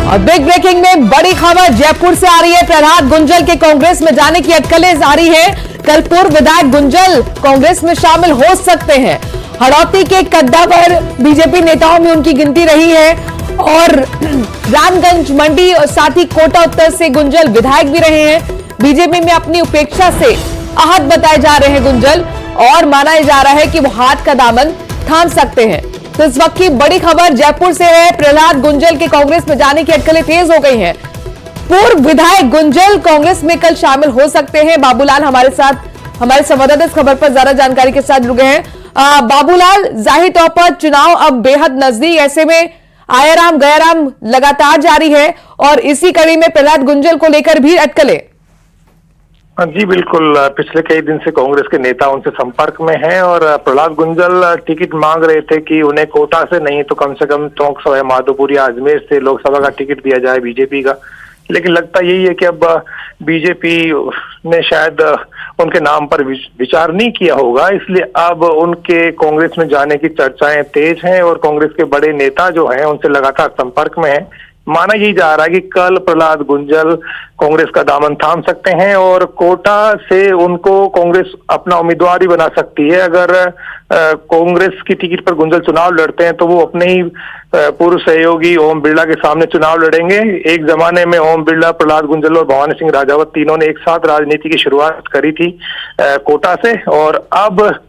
और big breaking में बड़ी खबर जयपुर से आ रही है। प्रहलाद गुंजल के कांग्रेस में जाने की अटकलें जारी है। कल पूर्व विधायक गुंजल कांग्रेस में शामिल हो सकते हैं। हड़ौती के कद्दावर बीजेपी नेताओं में उनकी गिनती रही है और रामगंज मंडी और साथ ही कोटा उत्तर से गुंजल विधायक भी रहे हैं। बीजेपी में अपनी उपेक्षा से आहत बताए जा रहे हैं गुंजल और माना जा रहा है कि वो हाथ का दामन थाम सकते हैं। तो इस वक्त की बड़ी खबर जयपुर से है। प्रहलाद गुंजल के कांग्रेस में जाने की अटकलें तेज हो गई हैं। पूर्व विधायक गुंजल कांग्रेस में कल शामिल हो सकते हैं। बाबूलाल हमारे साथ, हमारे संवाददाता इस खबर पर ज्यादा जानकारी के साथ जुड़ गए हैं। बाबूलाल, जाहिर तौर पर चुनाव अब बेहद नजदीक, ऐसे में आयाराम गयाराम लगातार जारी है और इसी कड़ी में प्रहलाद गुंजल को लेकर भी अटकलें। जी बिल्कुल, पिछले कई दिन से कांग्रेस के नेता उनसे संपर्क में हैं और प्रहलाद गुंजल टिकट मांग रहे थे कि उन्हें कोटा से नहीं तो कम से कम टोंक सवाई माधोपुर या अजमेर से लोकसभा का टिकट दिया जाए बीजेपी का। लेकिन लगता यही है कि अब बीजेपी ने शायद उनके नाम पर विचार नहीं किया होगा, इसलिए अब उनके कांग्रेस में जाने की चर्चाएं तेज हैं और कांग्रेस के बड़े नेता जो हैं उनसे लगातार संपर्क में हैं। माना यही जा रहा है कि कल प्रहलाद गुंजल कांग्रेस का दामन थाम सकते हैं और कोटा से उनको कांग्रेस अपना उम्मीदवार ही बना सकती है। अगर कांग्रेस की टिकट पर गुंजल चुनाव लड़ते हैं तो वो अपने ही पूर्व सहयोगी ओम बिरला के सामने चुनाव लड़ेंगे। एक जमाने में ओम बिरला, प्रहलाद गुंजल और भवानी सिंह राजावत तीनों ने एक साथ राजनीति की शुरुआत करी थी कोटा से, और अब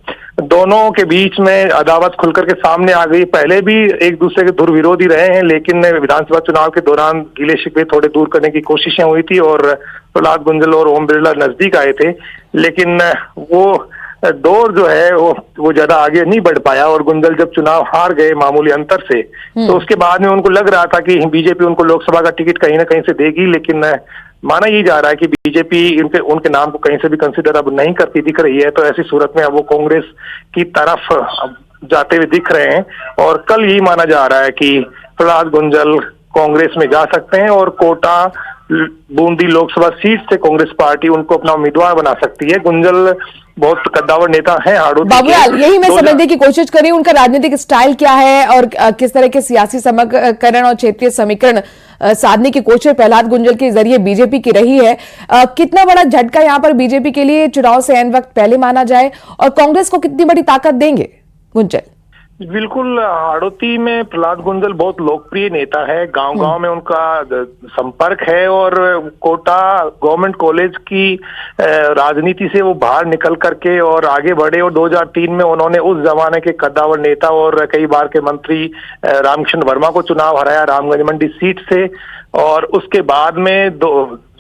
दोनों के बीच में अदावत खुलकर के सामने आ गई। पहले भी एक दूसरे के धुर विरोधी रहे हैं, लेकिन विधानसभा चुनाव के दौरान गिले शिकवे थोड़े दूर करने की कोशिशें हुई थी और प्रहलाद गुंजल और ओम बिरला नजदीक आए थे, लेकिन वो दौर जो है वो ज्यादा आगे नहीं बढ़ पाया और गुंजल जब चुनाव हार गए मामूली अंतर से, तो उसके बाद में उनको लग रहा था कि बीजेपी उनको लोकसभा का टिकट कहीं ना कहीं से देगी। लेकिन माना यही जा रहा है कि बीजेपी उनके नाम को कहीं से भी कंसिडर अब नहीं करती दिख रही है। तो ऐसी सूरत में अब वो कांग्रेस की तरफ जाते हुए दिख रहे हैं और कल यही माना जा रहा है कि प्रहलाद गुंजल कांग्रेस में जा सकते हैं और कोटा बूंदी लोकसभा सीट से कांग्रेस पार्टी उनको अपना उम्मीदवार बना सकती है। गुंजल बहुत कद्दावर नेता हैं हाड़ौती के। बाबूलाल, यही मैं समझने की कोशिश करी, उनका राजनीतिक स्टाइल क्या है और किस तरह के सियासी समग्रकरण और क्षेत्रीय समीकरण साधने की कोशिश प्रहलाद गुंजल के जरिए बीजेपी की रही है। कितना बड़ा झटका यहाँ पर बीजेपी के लिए चुनाव से एन वक्त पहले माना जाए और कांग्रेस को कितनी बड़ी ताकत देंगे गुंजल? बिल्कुल, हाड़ौती में प्रहलाद गुंजल बहुत लोकप्रिय नेता है, गांव-गांव में उनका संपर्क है और कोटा गवर्नमेंट कॉलेज की राजनीति से वो बाहर निकल करके और आगे बढ़े और 2003 में उन्होंने उस जमाने के कद्दावर नेता और कई बार के मंत्री रामकृष्ण वर्मा को चुनाव हराया रामगंज मंडी सीट से। और उसके बाद में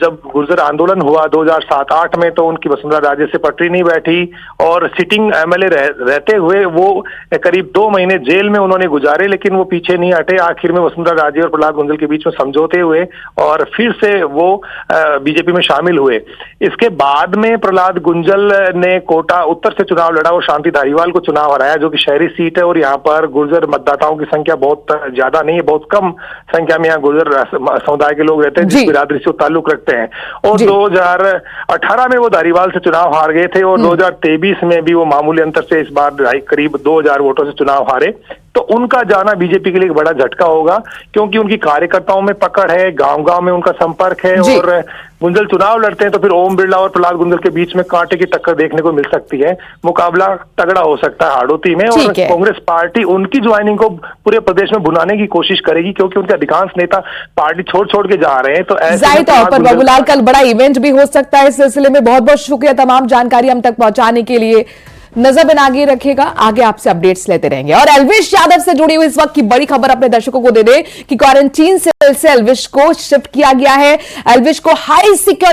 जब गुर्जर आंदोलन हुआ 2007-8 में तो उनकी वसुंधरा राजे से पटरी नहीं बैठी और सिटिंग एमएलए रहते हुए वो करीब 2 महीने जेल में उन्होंने गुजारे, लेकिन वो पीछे नहीं हटे। आखिर में वसुंधरा राजे और प्रहलाद गुंजल के बीच में समझौते हुए और फिर से वो बीजेपी में शामिल हुए। इसके बाद में प्रहलाद गुंजल ने कोटा उत्तर से चुनाव लड़ा और शांति धारीवाल को चुनाव हराया, जो कि शहरी सीट है और यहाँ पर गुर्जर मतदाताओं की संख्या बहुत ज्यादा नहीं है, बहुत कम संख्या में यहाँ गुर्जर समुदाय के लोग रहते हैं जिस बिरादरी से ताल्लुक रखते हैं। और 2018 में वो धारीवाल से चुनाव हार गए थे और 2023 में भी वो मामूली अंतर से इस बार करीब 2000 वोटों से चुनाव हारे। तो उनका जाना बीजेपी के लिए एक बड़ा झटका होगा क्योंकि उनकी कार्यकर्ताओं में पकड़ है, गांव-गांव में उनका संपर्क है और गुंजल चुनाव लड़ते हैं तो फिर ओम बिरला और प्रहलाद गुंजल के बीच में कांटे की टक्कर देखने को मिल सकती है। मुकाबला तगड़ा हो सकता है हाड़ौती में और कांग्रेस पार्टी उनकी ज्वाइनिंग को पूरे प्रदेश में भुनाने की कोशिश करेगी क्योंकि उनके अधिकांश नेता पार्टी छोड़ के जा रहे हैं। तो ऐसे तौर पर बाबूलाल कल बड़ा इवेंट भी हो सकता है। इस सिलसिले में बहुत बहुत शुक्रिया तमाम जानकारी हम तक पहुंचाने के लिए। नजर बना के रखिएगा, आगे आपसे अपडेट्स लेते रहेंगे। और एल्विश यादव से जुड़ी हुई इस वक्त की बड़ी खबर अपने दर्शकों को दे दे कि क्वारंटीन सेल से एल्विश को शिफ्ट किया गया है। एल्विश को हाई सिक्योरिटी